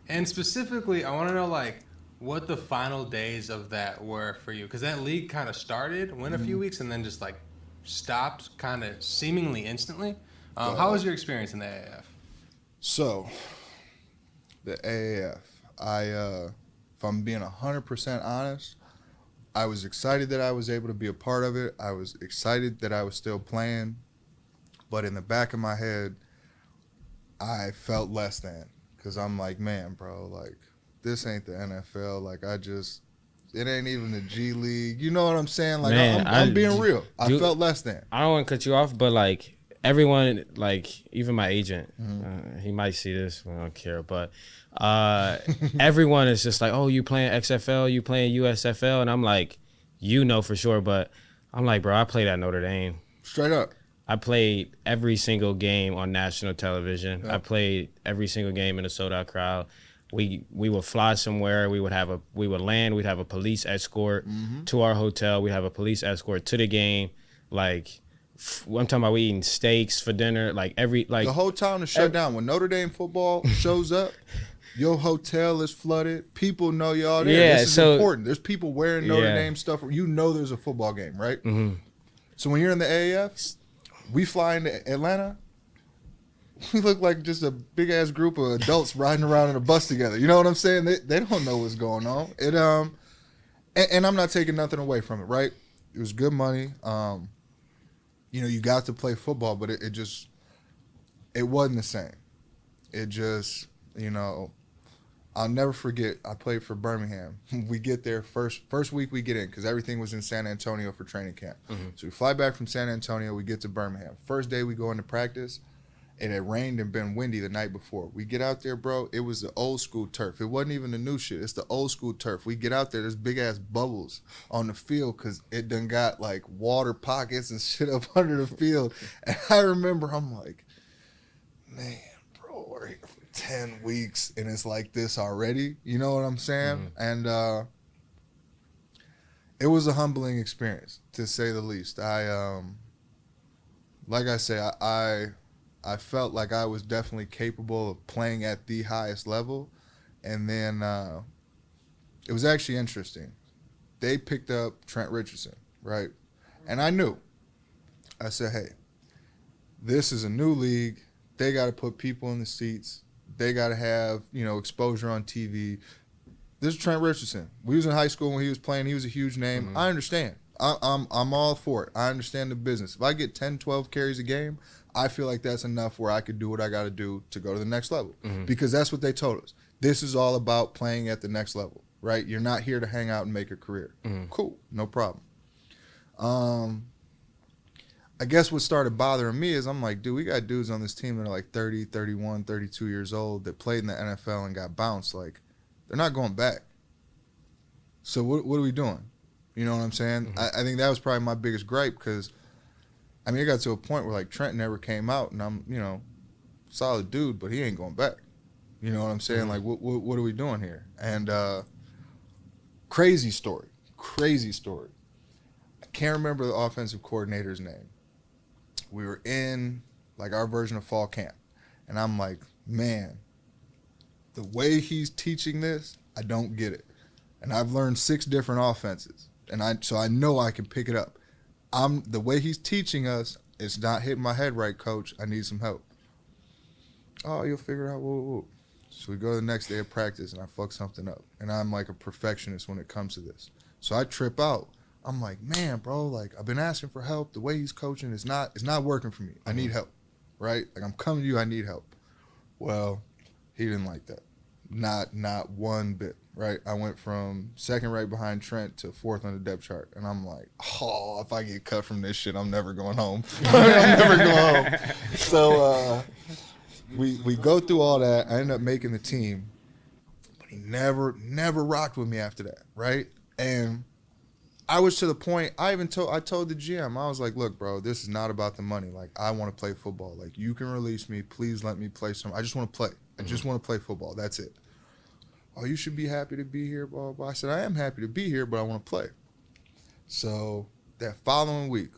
And specifically, I want to know like what the final days of that were for you, because that league kind of started, went a few weeks, and then just like stopped, kind of seemingly instantly. How was your experience in the AAF? So, the AAF, if I'm being 100% honest, I was excited that I was able to be a part of it. I was excited that I was still playing, but in the back of my head, I felt less than, because I'm like, man, bro, like, this ain't the NFL. Like, it ain't even the G League. You know what I'm saying? Like, Man, I'm being real. I felt less than. I don't want to cut you off, but like everyone, like even my agent, he might see this. I don't care, but everyone is just like, oh, you playing XFL, you playing USFL, and I'm like, for sure, but I'm like, bro, I played at Notre Dame. Straight up. I played every single game on national television. Yep. I played every single game in a sold-out crowd. We would fly somewhere. We would land. We'd have a police escort to our hotel. We'd have a police escort to the game. Like, I'm talking about we eating steaks for dinner. Like the whole town is shut down. When Notre Dame football shows up, your hotel is flooded. People know y'all there. Yeah, this is important. There's people wearing Notre Dame stuff. You know there's a football game, right? Mm-hmm. So when you're in the AAF, we fly into Atlanta. We look like just a big ass group of adults riding around in a bus together. You know what I'm saying? They don't know what's going on. And I'm not taking nothing away from it, right? It was good money. You got to play football, but it wasn't the same. It just, I'll never forget. I played for Birmingham. We get there first week we get in, because everything was in San Antonio for training camp. Mm-hmm. So we fly back from San Antonio. We get to Birmingham. First day we go into practice. It had rained and been windy the night before. We get out there, bro. It was the old school turf. It wasn't even the new shit. It's the old school turf. We get out there. There's big ass bubbles on the field because it done got like water pockets and shit up under the field. And I remember I'm like, man, bro, we're here for 10 weeks and it's like this already. You know what I'm saying? Mm-hmm. And it was a humbling experience, to say the least. Like I say, I felt like I was definitely capable of playing at the highest level. And then it was actually interesting. They picked up Trent Richardson, right? And I knew. I said, hey, this is a new league. They got to put people in the seats. They got to have, exposure on TV. This is Trent Richardson. We was in high school when he was playing. He was a huge name. Mm-hmm. I understand. I'm all for it. I understand the business. If I get 10, 12 carries a game, I feel like that's enough where I could do what I got to do to go to the next level. Mm-hmm. Because that's what they told us. This is all about playing at the next level, right? You're not here to hang out and make a career. Mm-hmm. Cool, no problem. I guess what started bothering me is I'm like, dude, we got dudes on this team that are like 30, 31, 32 years old that played in the NFL and got bounced. Like, they're not going back. So what are we doing? You know what I'm saying? Mm-hmm. I think that was probably my biggest gripe, because it got to a point where, like, Trent never came out, and I'm, solid dude, but he ain't going back. You know what I'm saying? Mm-hmm. Like, what are we doing here? And crazy story. I can't remember the offensive coordinator's name. We were in, like, our version of fall camp, and I'm like, man, the way he's teaching this, I don't get it. And I've learned 6 different offenses, so I know I can pick it up. The way he's teaching us, it's not hitting my head right, coach. I need some help. Oh, you'll figure it out. Whoa. So we go to the next day of practice, and I fuck something up. And I'm like a perfectionist when it comes to this. So I trip out. I'm like, man, bro, like, I've been asking for help. The way he's coaching is not working for me. I need help, right? Like, I'm coming to you. I need help. Well, he didn't like that. Not one bit, right? I went from second right behind Trent to 4th on the depth chart. And I'm like, oh, if I get cut from this shit, I'm never going home. I'm never going home. So we go through all that. I end up making the team. But he never rocked with me after that, right? And I was to the point, I told the GM, I was like, look, bro, this is not about the money. Like, I want to play football. Like, you can release me. Please let me play some. I just want to play. I just want to play football. That's it. Oh, you should be happy to be here, blah, blah, blah. I said, I am happy to be here, but I want to play. So that following week,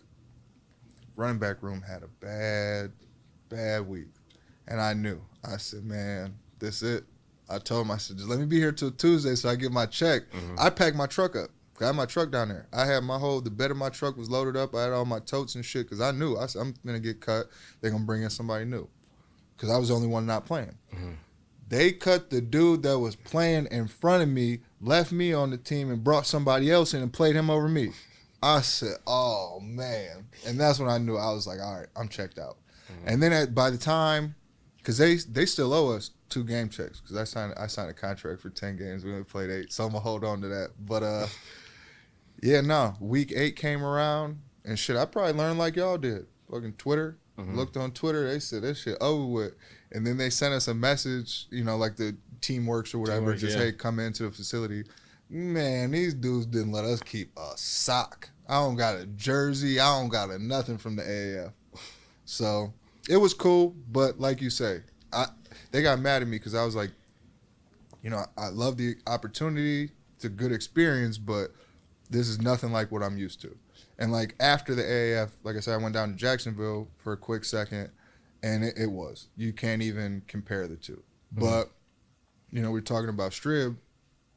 running back room had a bad week. And I knew. I said, man, this is it. I told him, I said, just let me be here till Tuesday so I get my check. I packed my truck up. I had my truck down there. I had the bed of my truck was loaded up. I had all my totes and shit because I knew. I said, I'm going to get cut. They're going to bring in somebody new because I was the only one not playing. They cut the dude that was playing in front of me, left me on the team, and brought somebody else in and played him over me. I said, oh, man. And that's when I knew. I was like, all right, I'm checked out. And then by the time, because they still owe us 2 game checks because I signed a contract for 10 games. We only played 8, so I'm going to hold on to that. But, yeah, no. Week 8 came around, and shit, I probably learned like y'all did. Fucking Twitter. Looked on Twitter. They said, this shit over with. And then they sent us a message, like the Teamworks or whatever, hey, come into the facility. Man, these dudes didn't let us keep a sock. I don't got a jersey. I don't got nothing from the AAF. So it was cool, but like you say, they got mad at me because I was like, I love the opportunity. It's a good experience, but this is nothing like what I'm used to. And like after the AAF, like I said, I went down to Jacksonville for a quick second, and it was. You can't even compare the two. But, we're talking about Strib.